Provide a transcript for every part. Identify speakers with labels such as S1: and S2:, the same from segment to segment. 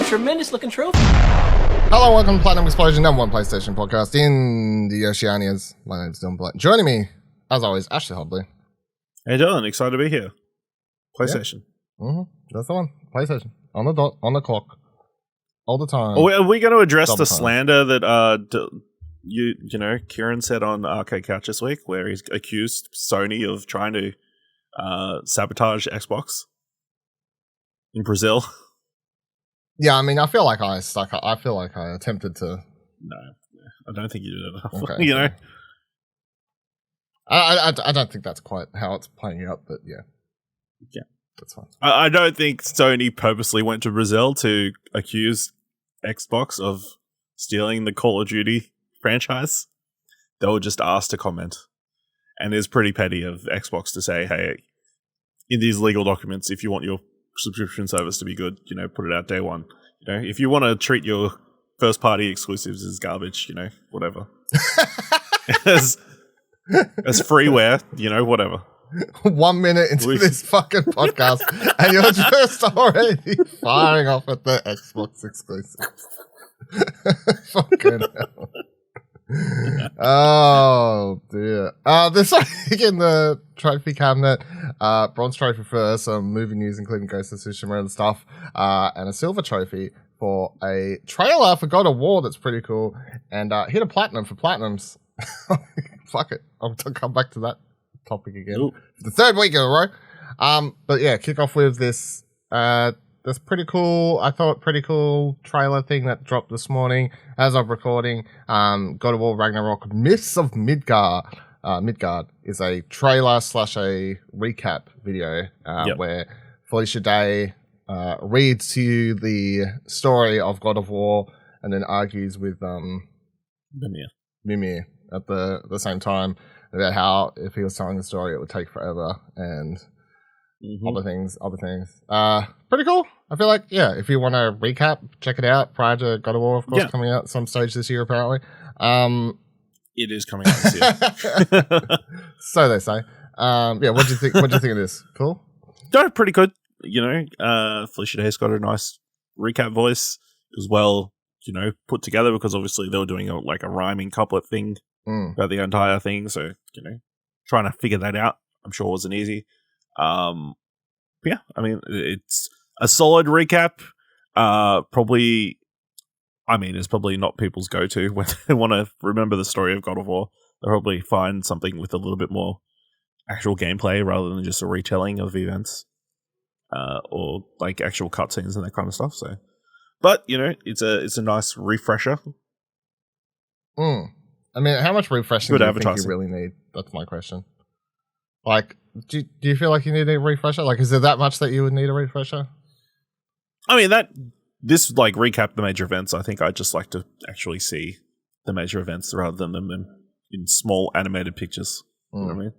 S1: tremendous looking trophy.
S2: Hello, welcome to Platinum Explosion, number one PlayStation podcast in the Oceanias. My name's Dylan Black. Joining me, as always, Ashley Hobley.
S3: Hey Dylan, excited to be here. PlayStation.
S2: Yeah. Mm-hmm. That's the one. PlayStation. On the dot, on the clock. All the time.
S3: Are we going to address
S2: Double
S3: the
S2: time.
S3: slander that you know Kieran said on Arcade Couch this week, where he's accused Sony of trying to sabotage Xbox in Brazil?
S2: Yeah, I mean, I feel like I attempted to.
S3: No, I don't think you did enough.
S2: Okay.
S3: You know,
S2: I don't think that's quite how it's playing out, but yeah.
S3: Yeah.
S2: That's fine.
S3: I don't think Sony purposely went to Brazil to accuse Xbox of stealing the Call of Duty franchise. They were just asked to comment. And it's pretty petty of Xbox to say, hey, in these legal documents, if you want your subscription service to be good, you know, put it out day one. You know, if you want to treat your first party exclusives as garbage, you know, whatever. as freeware, you know, whatever.
S2: 1 minute into this fucking podcast, and you're just already firing off at the Xbox exclusives. Fucking hell. Oh dear. This week in the trophy cabinet, bronze trophy for some movie news, including Ghost of Tsushima and stuff, and a silver trophy for a trailer for God of War that's pretty cool, and hit a platinum for platinums. Fuck it, I'll come back to that topic again.
S3: Ooh.
S2: The third week in a row. But yeah, kick off with this this pretty cool, I thought pretty cool trailer thing that dropped this morning as of recording. God of War Ragnarok Myths of Midgard. Midgard is a trailer / a recap video where Felicia Day reads to you the story of God of War and then argues with Mimir at the same time about how if he was telling the story it would take forever and other things. Pretty cool. I feel like, yeah, if you want to recap, check it out prior to God of War, of course, coming out some stage this year apparently.
S3: It is coming out this year.
S2: So they say. Yeah, what do you think of this? Cool?
S3: No, pretty good. You know, Felicia Day's got a nice recap voice as well, you know, put together because obviously they were doing a rhyming couplet thing about the entire thing. So, you know, trying to figure that out, I'm sure wasn't easy. But yeah, I mean, it's a solid recap. Probably, I mean, it's probably not people's go-to when they want to remember the story of God of War. They'll probably find something with a little bit more actual gameplay rather than just a retelling of events, or like actual cutscenes and that kind of stuff. So, but you know, it's a nice refresher.
S2: I mean, how much refreshing do you think you really need? That's my question. Like, do you feel like you need a refresher? Like, is there that much that you would need a refresher?
S3: I mean, this like recap the major events. I think I'd just like to actually see the major events rather than them in small animated pictures. You know what I mean?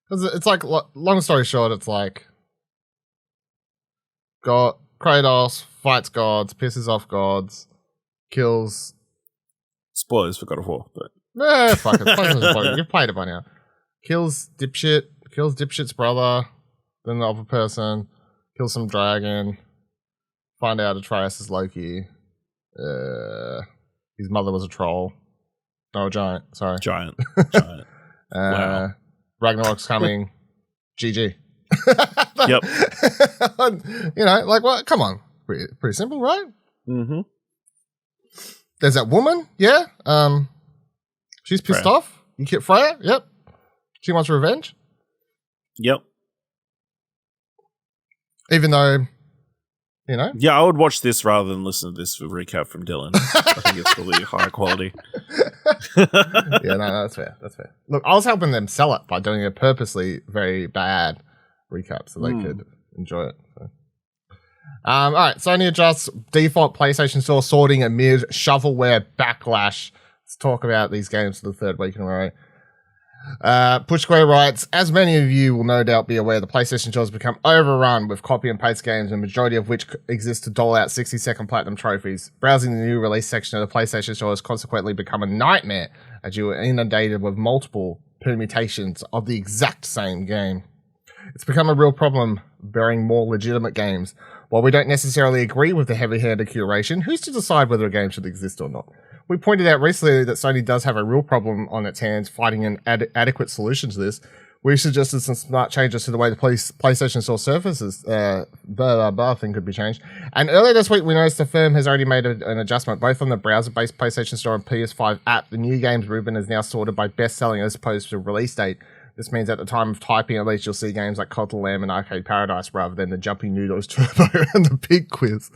S2: Because it's like, long story short, it's like Kratos fights gods, pisses off gods, kills.
S3: Spoilers for God of War, but
S2: Fuck it. You've played it by now. Kills Dipshit's brother, then the other person, kills some dragon, find out Atreus is Loki, his mother was a troll. No, a giant, sorry.
S3: Giant.
S2: Wow. Ragnarok's coming. GG.
S3: Yep.
S2: You know, like, what? Come on. Pretty simple, right?
S3: Mm-hmm.
S2: There's that woman, yeah. She's pissed off. You kill Freya, yep. She wants revenge.
S3: Yep.
S2: Even though, you know.
S3: Yeah, I would watch this rather than listen to this recap from Dylan. I think it's probably higher quality.
S2: Yeah, no, that's fair. Look, I was helping them sell it by doing a purposely very bad recap so they could enjoy it. So. All right, Sony adjusts default PlayStation Store sorting amid shovelware backlash. Let's talk about these games for the third week in a row. Push Square writes, as many of you will no doubt be aware, the PlayStation Store has become overrun with copy and paste games, the majority of which exist to dole out 60-second platinum trophies. Browsing the new release section of the PlayStation Store has consequently become a nightmare, as you are inundated with multiple permutations of the exact same game. It's become a real problem, bearing more legitimate games. While we don't necessarily agree with the heavy-handed curation, who's to decide whether a game should exist or not? We pointed out recently that Sony does have a real problem on its hands finding an adequate solution to this. We suggested some smart changes to the way the PlayStation Store surfaces thing could be changed. And earlier this week, we noticed the firm has already made an adjustment, both on the browser-based PlayStation Store and PS5 app. The new games ribbon is now sorted by best-selling as opposed to release date. This means at the time of typing, at least you'll see games like Cult of Lamb and Arcade Paradise rather than the Jumping Noodles Turbo and the Pig Quiz.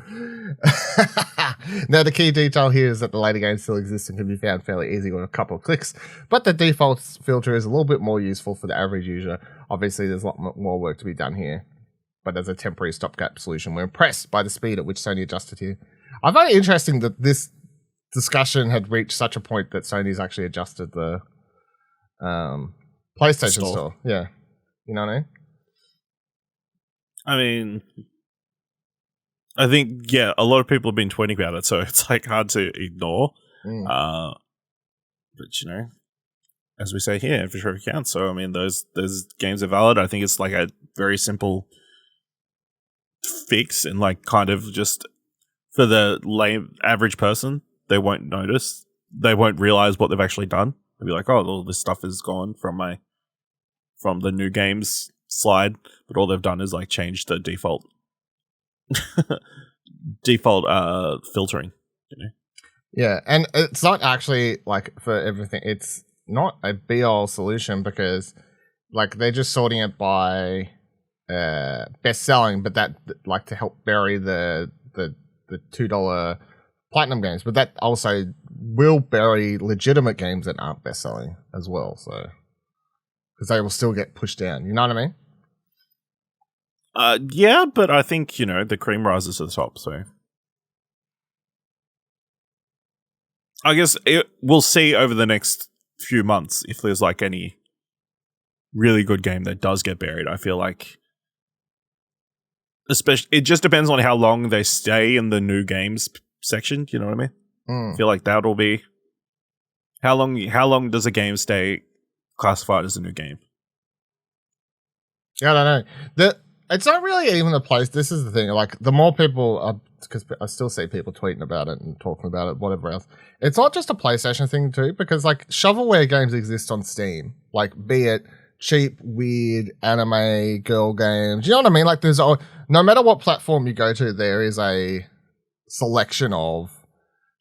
S2: Now, the key detail here is that the later games still exist and can be found fairly easy with a couple of clicks, but the default filter is a little bit more useful for the average user. Obviously, there's a lot more work to be done here, but as a temporary stopgap solution, we're impressed by the speed at which Sony adjusted here. I find it interesting that this discussion had reached such a point that Sony's actually adjusted the PlayStation Store. Yeah. You know what I mean?
S3: I mean, I think, yeah, a lot of people have been tweeting about it, so it's like hard to ignore. But, you know, as we say here, infrastructure counts. So, I mean, those games are valid. I think it's like a very simple fix and like kind of just for the average person, they won't notice. They won't realize what they've actually done. They'll be like, oh, all this stuff is gone from the new games slide, but all they've done is like change the default filtering, you know?
S2: Yeah, and it's not actually like for everything. It's not a be-all solution because like they're just sorting it by best-selling, but that like to help bury the $2 platinum games, but that also will bury legitimate games that aren't best-selling as well, so because they will still get pushed down. You know what I mean?
S3: Yeah, but I think, you know, the cream rises to the top, so I guess we'll see over the next few months if there's like any really good game that does get buried. I feel like especially it just depends on how long they stay in the new games section, you know what I mean? I feel like that'll be how long does a game stay classified as a new game?
S2: Yeah, I don't know. It's not really even a place. This is the thing. Like, the more people, because I still see people tweeting about it and talking about it, whatever else. It's not just a PlayStation thing too, because like shovelware games exist on Steam. Like, be it cheap, weird anime girl games. You know what I mean? Like, no matter what platform you go to, there is a selection of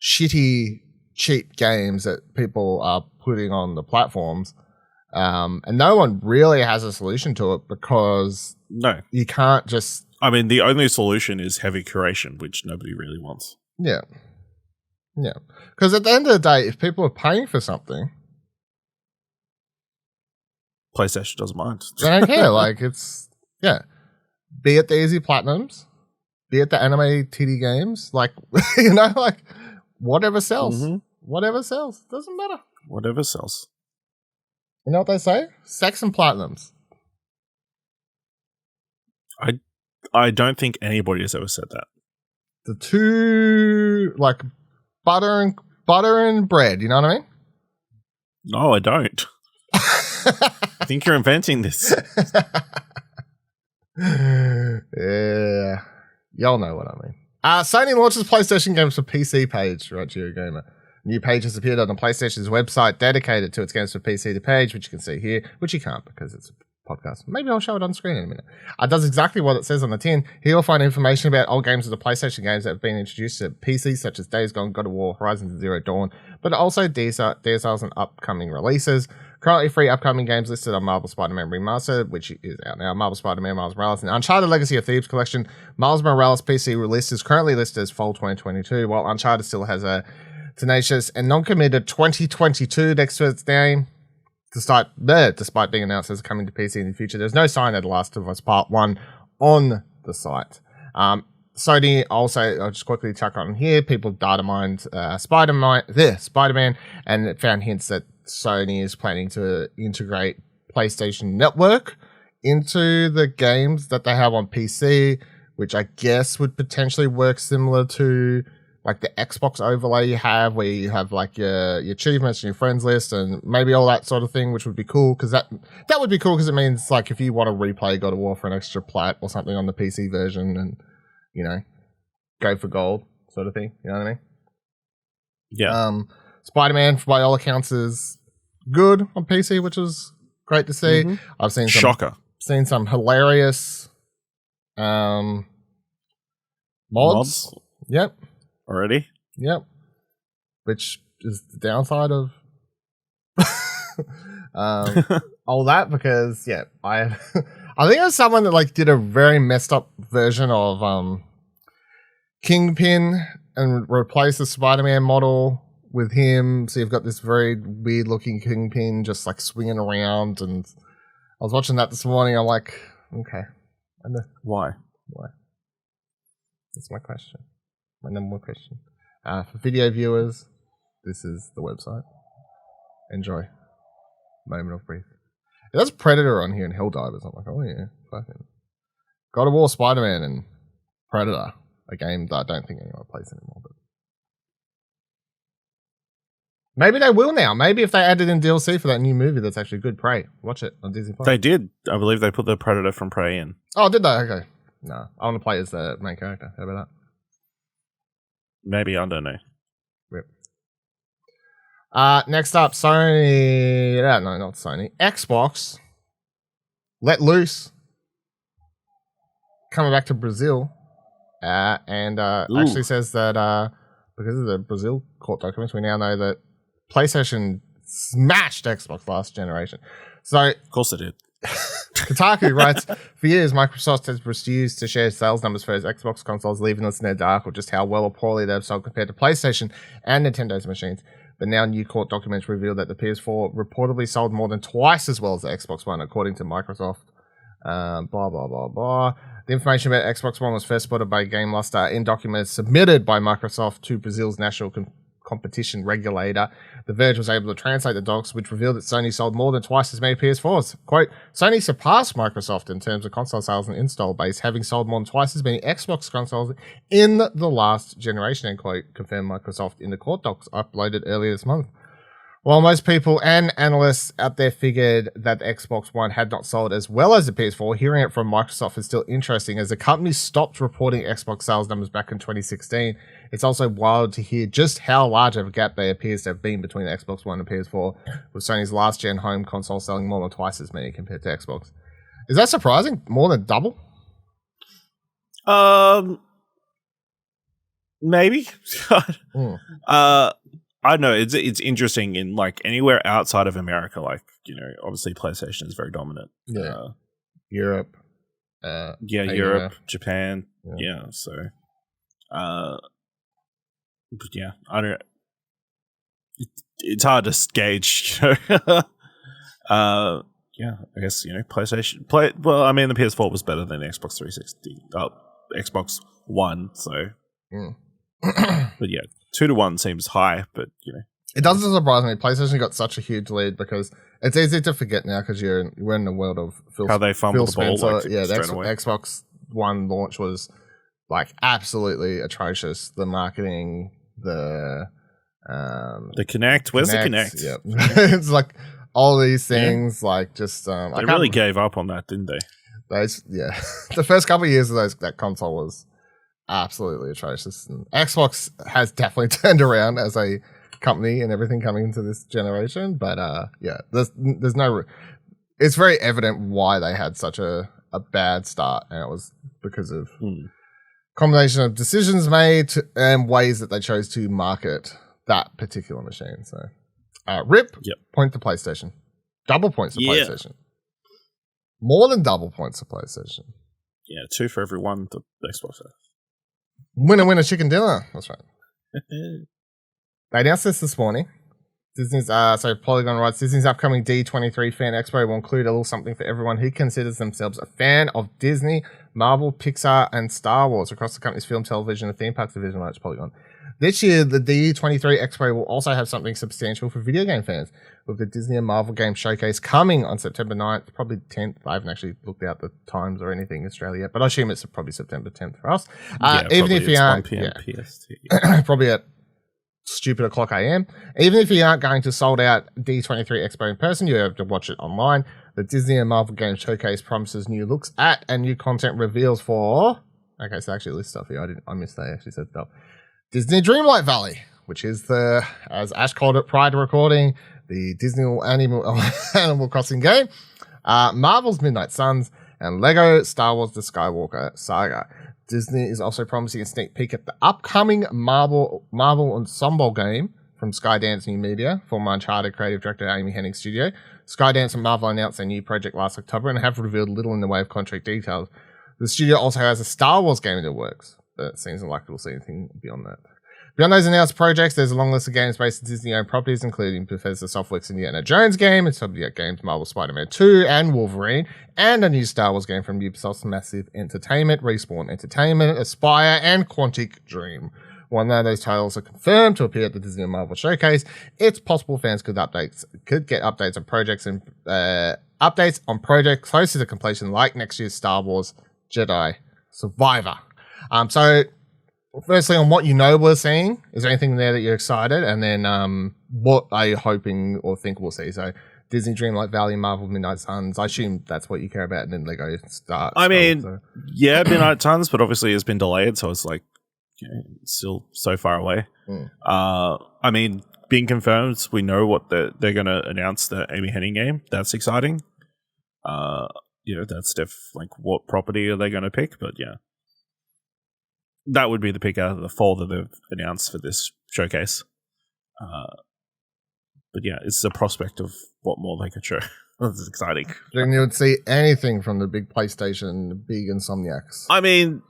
S2: shitty, cheap games that people are putting on the platforms. And no one really has a solution to it because you can't just...
S3: I mean, the only solution is heavy curation, which nobody really wants.
S2: Yeah. Yeah. Because at the end of the day, if people are paying for something...
S3: PlayStation doesn't mind.
S2: They don't care. Like, it's... Yeah. Be it the easy platinums, be it the anime titty games, like, you know, like, whatever sells. Mm-hmm. Whatever sells. Doesn't matter.
S3: Whatever sells.
S2: You know what they say? Sex and platinums.
S3: I don't think anybody has ever said that.
S2: The two, like, butter and bread. You know what I mean?
S3: No, I don't. I think you're inventing this.
S2: Yeah. Y'all know what I mean. Sony launches PlayStation games for PC page, right, Eurogamer. New page has appeared on the PlayStation's website dedicated to its games for PC to page, which you can see here, which you can't because it's a podcast. Maybe I'll show it on screen in a minute. It does exactly what it says on the tin. Here you'll find information about old games of the PlayStation games that have been introduced to PC, such as Days Gone, God of War, Horizon Zero Dawn, but also DSLs and upcoming releases. Currently free upcoming games listed on Marvel Spider-Man Remastered, which is out now. Marvel Spider-Man, Miles Morales, and Uncharted Legacy of Thieves Collection. Miles Morales PC release is currently listed as Fall 2022, while Uncharted still has a tenacious and non-committed 2022 next to its name, despite being announced as coming to PC in the future. There's no sign of The Last of Us Part 1 on the site. Sony also, I'll just quickly tuck on here, people data mined Spider-Man, and it found hints that Sony is planning to integrate PlayStation Network into the games that they have on PC, which I guess would potentially work similar to like the Xbox overlay you have, where you have like your achievements and your friends list and maybe all that sort of thing, which would be cool because that would be cool because it means like if you want to replay God of War for an extra plat or something on the PC version, and go for gold sort of thing. You know what I mean?
S3: Yeah.
S2: Spider-Man, by all accounts, is good on PC, which is great to see.
S3: Mm-hmm.
S2: I've seen
S3: Shocker.
S2: some hilarious mods. Yep.
S3: Already?
S2: Yep. Which is the downside of all that, because I think it was someone that did a very messed up version of Kingpin and replaced the Spider-Man model with him. So you've got this very weird looking Kingpin just swinging around, and I was watching that this morning. I'm like, okay.
S3: Why?
S2: That's my question. My number one question. For video viewers, this is the website. Enjoy. Moment of brief. There's Predator on here and Helldivers. I'm like, oh yeah, fucking God of War, Spider-Man, and Predator. A game that I don't think anyone plays anymore. But maybe they will now. Maybe if they added in DLC for that new movie that's actually good, Prey. Watch it on Disney+.
S3: They did. I believe they put the Predator from Prey in.
S2: Oh, did they? Okay. No, I want to play as the main character. How about that?
S3: Maybe, I don't know.
S2: Rip. Next up, Sony. No, not Sony. Xbox. Let loose. Coming back to Brazil. And actually says that because of the Brazil court documents, we now know that PlayStation smashed Xbox last generation. So,
S3: of course it did.
S2: Kotaku writes, for years, Microsoft has refused to share sales numbers for its Xbox consoles, leaving us in the dark or just how well or poorly they've sold compared to PlayStation and Nintendo's machines. But now new court documents reveal that the PS4 reportedly sold more than twice as well as the Xbox One, according to Microsoft. Blah, blah, blah, blah. The information about Xbox One was first spotted by Game Luster in documents submitted by Microsoft to Brazil's national competition regulator. The Verge was able to translate the docs, which revealed that Sony sold more than twice as many PS4s. Quote, Sony surpassed Microsoft in terms of console sales and install base, having sold more than twice as many Xbox consoles in the last generation, end quote, confirmed Microsoft in the court docs uploaded earlier this month. While most people and analysts out there figured that the Xbox One had not sold as well as the PS4, hearing it from Microsoft is still interesting, as the company stopped reporting Xbox sales numbers back in 2016. It's also wild to hear just how large of a gap there appears to have been between the Xbox One and PS4, with Sony's last-gen home console selling more than twice as many compared to Xbox. Is that surprising? More than double?
S3: Maybe. I don't know, it's interesting in anywhere outside of America, obviously PlayStation is very dominant.
S2: Yeah. Europe.
S3: Europe, Japan. Yeah, so but yeah, I don't, it's hard to gauge, yeah, I guess, PlayStation the PS4 was better than the Xbox 360, Xbox One, so but yeah, 2-1 seems high, but
S2: it doesn't surprise me. PlayStation got such a huge lead because it's easy to forget now because we're in the world of
S3: how they fumbled the ball.
S2: The Xbox One launch was absolutely atrocious. The marketing, the
S3: Kinect. Where's the Kinect?
S2: Yeah, it's all these things.
S3: They really gave up on that, didn't they?
S2: The first couple of years of that console was absolutely atrocious. And Xbox has definitely turned around as a company and everything coming into this generation, but there's no. It's very evident why they had such a bad start, and it was because of combination of decisions made and ways that they chose to market that particular machine. So, point to PlayStation, double points to PlayStation, more than double points to PlayStation.
S3: Yeah, 2 for every 1 to Xbox.
S2: Winner, chicken dinner. That's right. They announced this morning. Disney's Polygon writes, Disney's upcoming D23 Fan Expo will include a little something for everyone who considers themselves a fan of Disney, Marvel, Pixar, and Star Wars across the company's film, television, and theme parks division, like Polygon. This year, the D23 Expo will also have something substantial for video game fans, with the Disney and Marvel game showcase coming on September 9th, probably 10th. I haven't actually looked out the times or anything in Australia yet, but I assume it's probably September 10th for us. Even if you aren't,
S3: PST.
S2: Probably at stupid o'clock AM. Even if you aren't going to sold out D23 Expo in person, you have to watch it online. The Disney and Marvel game showcase promises new looks at and new content reveals for Okay, so actually list stuff here. I missed that. I actually said stuff. Disney Dreamlight Valley, which is as Ash called it prior to recording, the Disney Animal Crossing game. Marvel's Midnight Suns, and Lego Star Wars The Skywalker Saga. Disney is also promising a sneak peek at the upcoming Marvel Ensemble game from Skydance New Media, former Uncharted creative director Amy Hennig's studio. Skydance and Marvel announced their new project last October and have revealed little in the way of contract details. The studio also has a Star Wars game in the works, but it seems unlikely we'll see anything beyond that. Beyond those announced projects, there's a long list of games based on Disney-owned properties, including Bethesda Softworks' Indiana Jones game, Insomniac Games' Marvel Spider-Man 2 and Wolverine, and a new Star Wars game from Ubisoft's Massive Entertainment, Respawn Entertainment, Aspyr, and Quantic Dream. While none of those titles are confirmed to appear at the Disney Marvel Showcase, it's possible fans could get updates on projects and updates on projects closer to completion, like next year's Star Wars Jedi Survivor. So, firstly, on what we're seeing, is there anything there that you're excited? And then, what are you hoping or think we'll see? So, Disney Dreamlight Valley, Marvel Midnight Suns. I assume that's what you care about, and then Lego starts.
S3: I mean, yeah, Midnight Suns, but obviously it's been delayed, so it's like, it's still so far away. I mean, being confirmed, we know what they're going to announce, the Amy Hennig game. That's exciting. That's like what property are they going to pick? But yeah, that would be the pick out of the four that they've announced for this showcase. But yeah, it's a prospect of what more they could show. That's exciting.
S2: Do you think you would see anything from the big PlayStation, the big Insomniacs?
S3: I mean,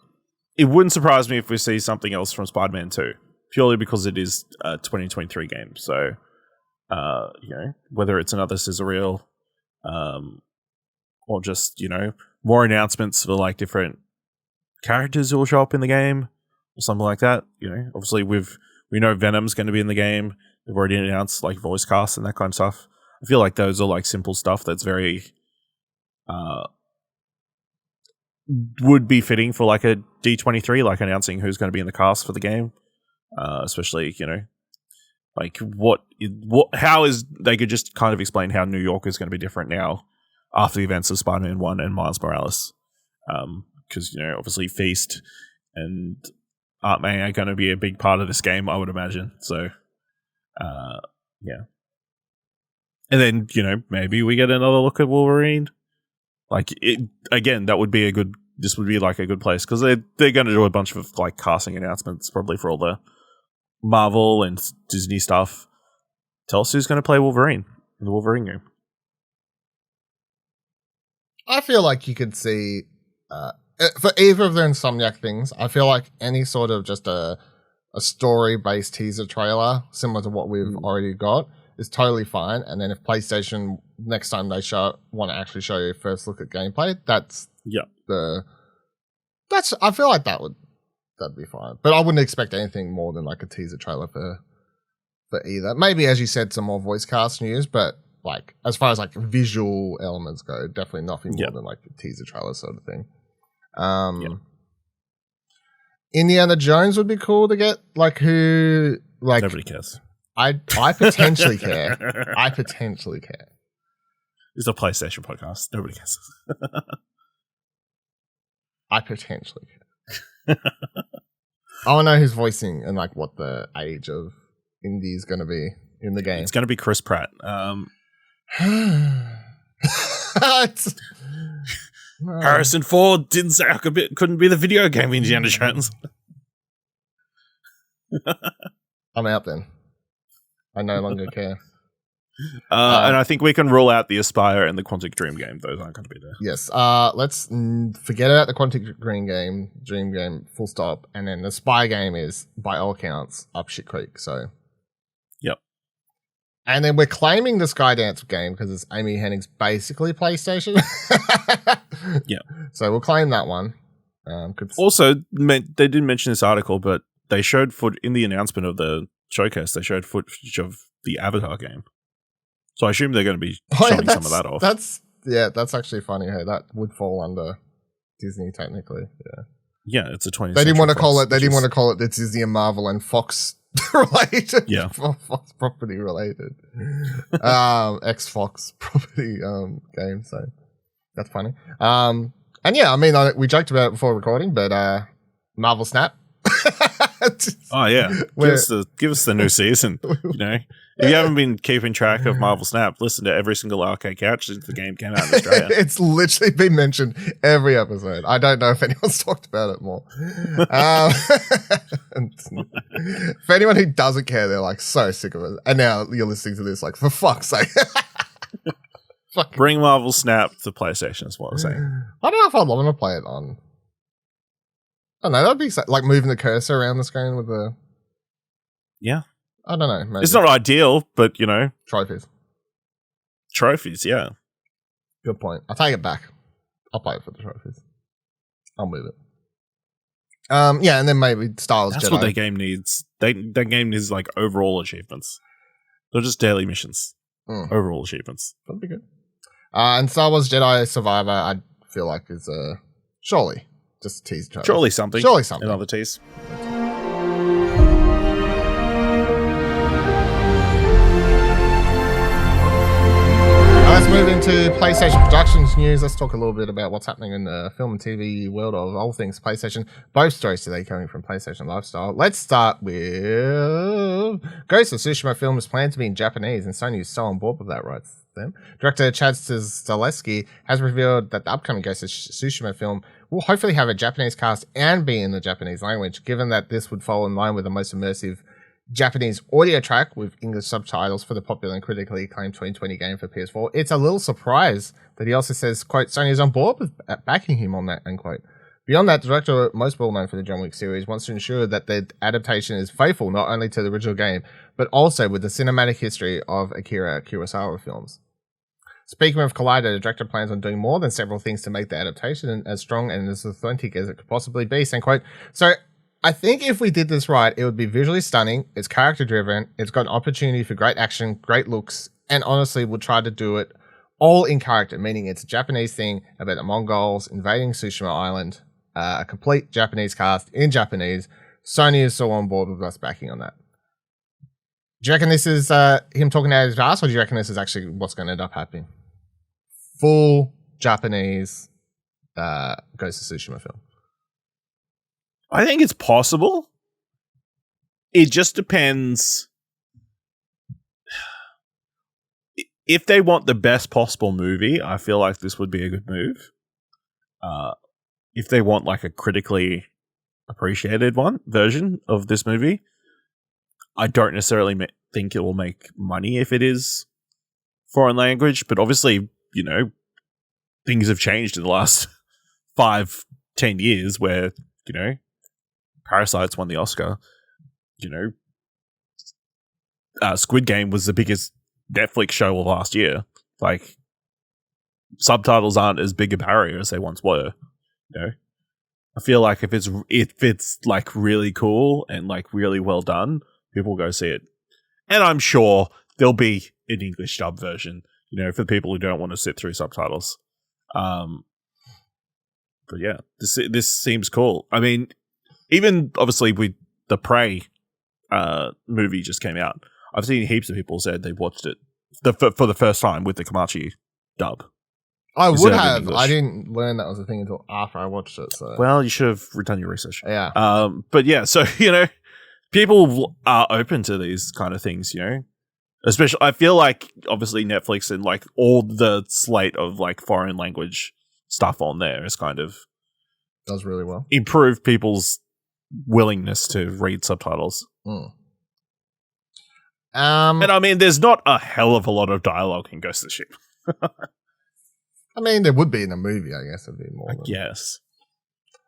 S3: it wouldn't surprise me if we see something else from Spider-Man 2, purely because it is a 2023 game. So, whether it's another scissor reel, or just, more announcements for like different characters who will show up in the game or something like that. Obviously we know Venom's going to be in the game. They've already announced like voice cast and that kind of stuff. I feel like those are like simple stuff that's very, would be fitting for like a D23, like announcing who's going to be in the cast for the game. Especially, like how is, they could just kind of explain how New York is going to be different now after the events of Spider-Man 1 and Miles Morales. Because, obviously Feast and Aunt May are going to be a big part of this game, I would imagine. So, yeah. And then, maybe we get another look at Wolverine. Like, again, this would be like a good place, because they're going to do a bunch of like casting announcements probably for all the Marvel and Disney stuff. Tell us who's going to play Wolverine in the Wolverine game.
S2: I feel like you could see, for either of the Insomniac things, I feel like any sort of just a story-based teaser trailer, similar to what we've already got, is totally fine. And then if PlayStation, next time they want to actually show you a first look at gameplay, I feel like that'd be fine. But I wouldn't expect anything more than like a teaser trailer for either. Maybe, as you said, some more voice cast news, but like as far as like visual elements go, definitely nothing more than like a teaser trailer sort of thing. Indiana Jones would be cool to get. Like, who? Like,
S3: nobody cares.
S2: I potentially care. I potentially care.
S3: It's a PlayStation podcast. Nobody cares.
S2: I potentially care. I want to know who's voicing and like what the age of Indy is going to be in the game.
S3: It's going to be Chris Pratt. Harrison Ford didn't say I couldn't be the video game Indiana Jones.
S2: I'm out then. I no longer care.
S3: And I think we can rule out the Aspyr and the Quantic Dream game. Those aren't going to be there.
S2: Yes. Let's forget about the Quantic Dream game, full stop. And then the Aspyr game is, by all accounts, up shit creek. So,
S3: yep.
S2: And then we're claiming the Skydance game because it's Amy Hennig's basically PlayStation.
S3: Yeah.
S2: So we'll claim that one.
S3: Also, they didn't mention this article, but they showed in the announcement of the showcase, they showed footage of the Avatar game. So I assume they're going to be showing some of that off.
S2: That's actually funny. Hey, that would fall under Disney technically.
S3: Yeah, it's a 20.
S2: They didn't want to call it. They didn't want to call it the Disney and Marvel and Fox related.
S3: Yeah,
S2: Fox property related. X-Fox property game. So that's funny. And yeah, I mean, we joked about it before recording, but Marvel Snap.
S3: Oh yeah, give us the new season. You know, if you haven't been keeping track of Marvel Snap, listen to every single arcade couch since the game came out in Australia.
S2: It's literally been mentioned every episode. I don't know if anyone's talked about it more. For anyone who doesn't care, they're like so sick of it. And now you're listening to this, like, for fuck's sake.
S3: Bring Marvel Snap to PlayStation is what I'm saying.
S2: I don't know if I'd want to play it on. I don't know, that'd be like moving the cursor around the screen with the...
S3: Yeah.
S2: I don't know. Maybe.
S3: It's not ideal, but, you know.
S2: Trophies,
S3: yeah.
S2: Good point. I'll take it back. I'll play it for the trophies. I'll move it. Yeah, and then maybe Star Wars Jedi.
S3: That's what their game needs. That game needs, like, overall achievements. Not just daily missions. Overall achievements.
S2: That'd be good. And Star Wars Jedi Survivor, I feel like is surely just a tease trailer.
S3: Surely something. Another tease.
S2: Let's move into PlayStation Productions news. Let's talk a little bit about what's happening in the film and TV world of all things PlayStation. Both stories today coming from PlayStation Lifestyle. Let's start with Ghost of Tsushima film is planned to be in Japanese, and Sony is so on board with that, right? Director Chad Stahelski has revealed that the upcoming Ghost of Tsushima film will hopefully have a Japanese cast and be in the Japanese language, given that this would fall in line with the most immersive Japanese audio track with English subtitles for the popular and critically acclaimed 2020 game for PS4. It's a little surprise that he also says, quote, Sony is on board with backing him on that, unquote. Beyond that, the director, most well known for the John Wick series, wants to ensure that the adaptation is faithful not only to the original game, but also with the cinematic history of Akira Kurosawa films. Speaking of Collider, the director plans on doing more than several things to make the adaptation as strong and as authentic as it could possibly be, saying, quote, so I think if we did this right, it would be visually stunning, it's character driven, it's got an opportunity for great action, great looks, and honestly we'll try to do it all in character, meaning it's a Japanese thing about the Mongols invading Tsushima Island, a complete Japanese cast in Japanese. Sony is so on board with us backing on that. Do you reckon this is him talking out of his ass, or do you reckon this is actually what's going to end up happening? Full Japanese Ghost of Tsushima film.
S3: I think it's possible. It just depends. If they want the best possible movie, I feel like this would be a good move. If they want like a critically appreciated version of this movie, I don't necessarily think it will make money if it is foreign language. But obviously, you know, things have changed in the last 5-10 years where, you know, Parasites won the Oscar. You know, Squid Game was the biggest Netflix show of last year. Like, subtitles aren't as big a barrier as they once were. You know, I feel like if it's like really cool and like really well done, people will go see it. And I'm sure there'll be an English dub version, you know, for people who don't want to sit through subtitles. But yeah, this seems cool. I mean, even obviously with the Prey movie just came out, I've seen heaps of people said they watched it for the first time with the Komachi dub.
S2: I would have. I didn't learn that was a thing until after I watched it. So.
S3: Well, you should have done your research.
S2: Yeah.
S3: But yeah, so, you know, people are open to these kind of things, you know. Especially, I feel like, obviously, Netflix and, like, all the slate of, like, foreign language stuff on there is kind of...
S2: Does really well.
S3: Improve people's willingness to read subtitles.
S2: Mm.
S3: And, I mean, there's not a hell of a lot of dialogue in Ghost of the Ship.
S2: I mean, there would be in a movie, I guess. It'd be more.
S3: Yes.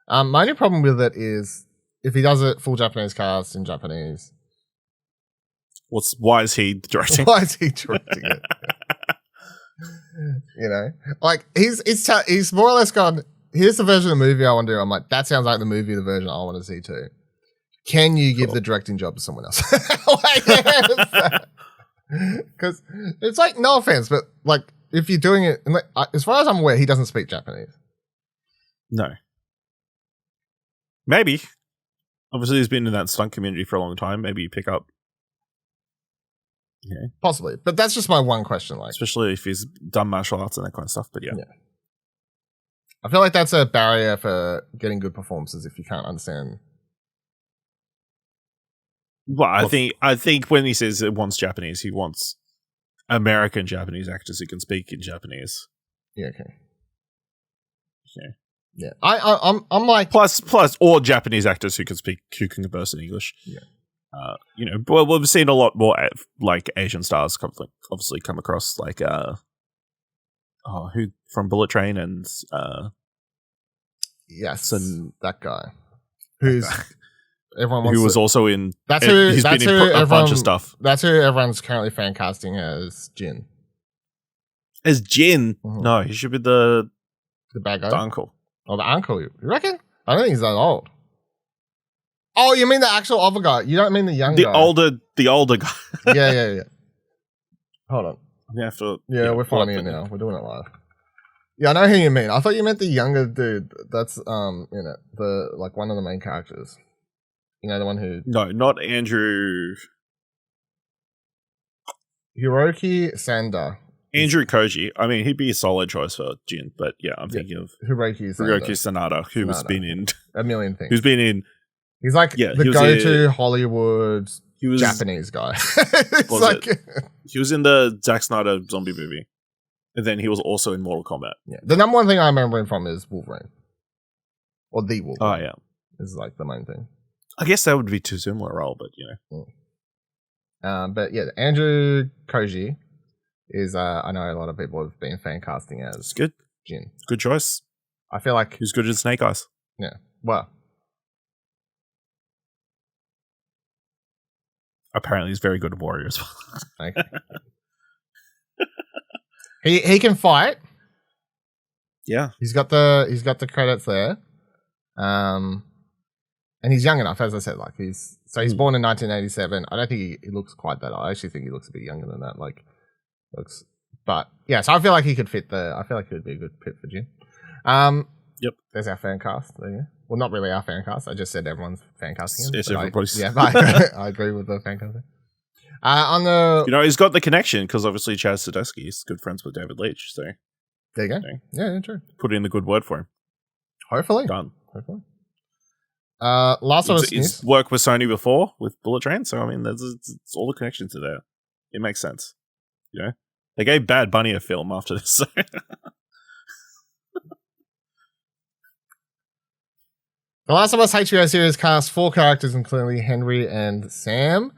S2: My only problem with it is if he does it full Japanese cast in Japanese.
S3: Why is he directing?
S2: Why is he directing it? You know, like he's more or less gone. Here's the version of the movie I want to do. I'm like, that sounds like the movie, the version I want to see too. Can you give the directing job to someone else? Because it's like, no offense, but like if you're doing it, as far as I'm aware, he doesn't speak Japanese.
S3: No. Maybe. Obviously, he's been in that stunt community for a long time. Maybe you pick up. Yeah.
S2: Possibly. But that's just my one question. Like,
S3: especially if he's done martial arts and that kind of stuff. But yeah.
S2: I feel like that's a barrier for getting good performances if you can't understand.
S3: Well, I think when he says it wants Japanese, he wants American Japanese actors who can speak in Japanese.
S2: Yeah. Okay.
S3: Okay.
S2: Yeah. I'm like
S3: plus all Japanese actors who can converse in English.
S2: Yeah.
S3: Well, we've seen a lot more like Asian stars obviously come across, like who from Bullet Train and
S2: yes, that guy
S3: who's
S2: everyone wants
S3: who was also in.
S2: That's who.
S3: He's
S2: that's
S3: been
S2: who
S3: in a bunch of stuff.
S2: That's who everyone's currently fan casting as Jin.
S3: As Jin? Mm-hmm. No, he should be the
S2: bad guy,
S3: the uncle.
S2: Oh, the uncle. You reckon? I don't think he's that old. Oh, you mean the actual other guy? You don't mean the young guy?
S3: The older guy.
S2: yeah. Hold on.
S3: We have to.
S2: Yeah, we're finding it now. We're doing it live. Yeah, I know who you mean. I thought you meant the younger dude. That's in it. The like one of the main characters. You know, the one who.
S3: No, not Andrew.
S2: Hiroki Sanda.
S3: Andrew Koji. I mean, he'd be a solid choice for Jin, but yeah, I'm thinking of
S2: Hiroki
S3: Sanada, who has been in
S2: a million things.
S3: Who's been in.
S2: He's like the go-to Hollywood Japanese guy.
S3: He was in the Zack Snyder zombie movie. And then he was also in Mortal Kombat.
S2: Yeah. The number one thing I remember him from is Wolverine. Or the Wolverine.
S3: Oh, yeah.
S2: Is like the main thing.
S3: I guess that would be too similar role, but
S2: But yeah, Andrew Koji is, I know a lot of people have been fan casting as
S3: it's good.
S2: Jin.
S3: Good choice.
S2: I feel like...
S3: He's good at Snake Eyes.
S2: Yeah. Well...
S3: Apparently, he's very good at Warrior as well.
S2: Okay. He can fight.
S3: Yeah,
S2: he's got the credits there, and he's young enough, as I said. Like he's born in 1987. I don't think he looks quite that old. I actually think he looks a bit younger than that. But yeah. So I feel like he could fit I feel like he would be a good fit for Jin.
S3: Yep.
S2: There's our fan cast. There you go. Well, not really our fan cast. I just said everyone's fan casting him.
S3: It's everybody's.
S2: Yeah, I agree with the fan casting. On the...
S3: he's got the connection because obviously Chaz Sadowski is good friends with David Leitch. So
S2: there you go. Yeah, true.
S3: Put in the good word for him.
S2: Hopefully.
S3: Done.
S2: Hopefully. Last of Us
S3: He's worked with Sony before with Bullet Train, so I mean, it's all the connections are there. It makes sense. They gave Bad Bunny a film after this. So.
S2: The Last of Us HBO series cast 4 characters, including Henry and Sam.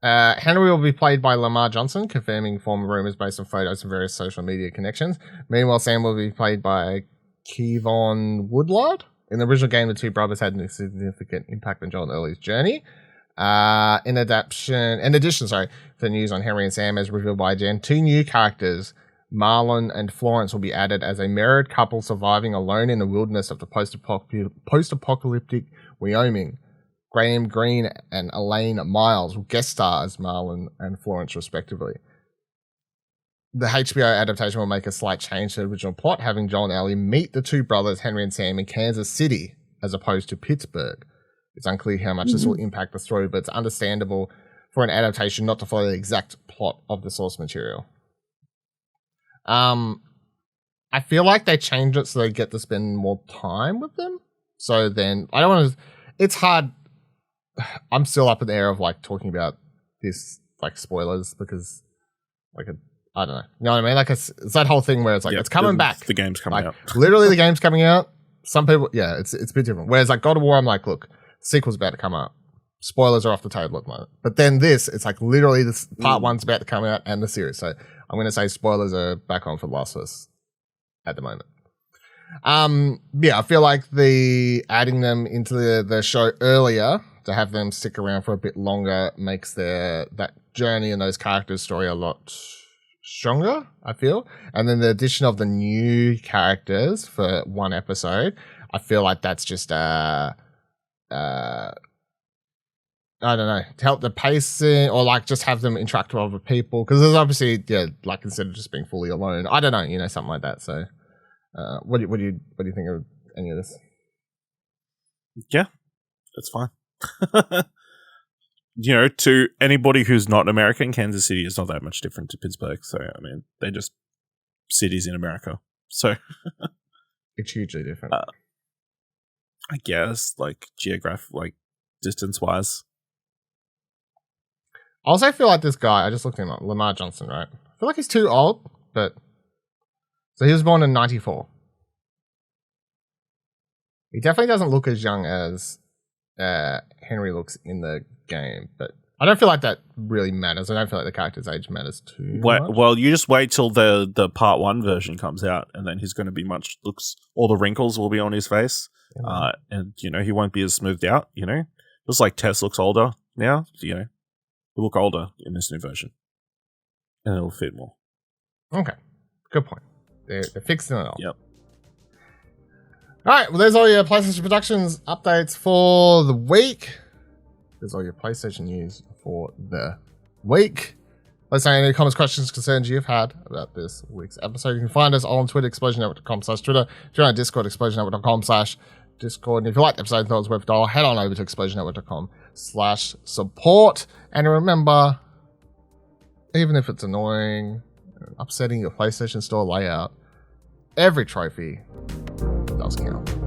S2: Henry will be played by Lamar Johnson, confirming former rumors based on photos and various social media connections. Meanwhile, Sam will be played by Kevon Woodlard. In the original game, the two brothers had a significant impact on Joel and Ellie's journey. In addition, to the news on Henry and Sam as revealed by Jen, 2 new characters, Marlon and Florence, will be added as a married couple surviving alone in the wilderness of the post-apocalyptic Wyoming. Graham Greene and Elaine Miles will guest star as Marlon and Florence, respectively. The HBO adaptation will make a slight change to the original plot, having Joel and Ellie meet the 2 brothers, Henry and Sam, in Kansas City, as opposed to Pittsburgh. It's unclear how much this will impact the story, but it's understandable for an adaptation not to follow the exact plot of the source material. I feel like they changed it so they get to spend more time with them. So then, I don't want to... It's hard... I'm still up in the air of talking about this spoilers because I don't know. You know what I mean? It's that whole thing where it's it's coming back.
S3: The game's coming out.
S2: Literally the game's coming out. Some people, it's a bit different. Whereas God of War, I'm like, look, sequel's about to come out. Spoilers are off the table at the moment. But then this, it's literally this part 1's about to come out and the series. So I'm going to say spoilers are back on for The Last of Us at the moment. I feel like the adding them into the show earlier to have them stick around for a bit longer makes that journey and those characters' story a lot stronger, I feel. And then the addition of the new characters for 1 episode, I feel like that's just I don't know, to help the pacing or just have them interact with other people. Because there's obviously, instead of just being fully alone, I don't know, something like that. So what do you think of any of this?
S3: Yeah, that's fine. To anybody who's not American, Kansas City is not that much different to Pittsburgh. So, I mean, they're just cities in America. So
S2: it's hugely different.
S3: I guess, like, distance-wise.
S2: I also feel like this guy, I just looked him up, Lamar Johnson, right? I feel like he's too old, but... So he was born in 94. He definitely doesn't look as young as Henry looks in the game, but I don't feel like that really matters. I don't feel like the character's age matters too much.
S3: Well, you just wait till the part 1 version comes out, and then he's going to be all the wrinkles will be on his face, and, you know, he won't be as smoothed out, you know? Just like Tess looks older now, you know? He'll look older in this new version. And it'll fit more.
S2: Okay. Good point. They're fixing it all.
S3: Yep.
S2: Alright, well, there's all your PlayStation Productions updates for the week. There's all your PlayStation news for the week. Let's say any comments, questions, concerns you've had about this week's episode. You can find us on Twitter, explosionnetwork.com/Twitter. Join our Discord, explosionnetwork.com/Discord. And if you like the episode and thought it was worth a dollar, head on over to explosionnetwork.com/support. And remember, even if it's annoying, upsetting your PlayStation Store layout, every trophy does count.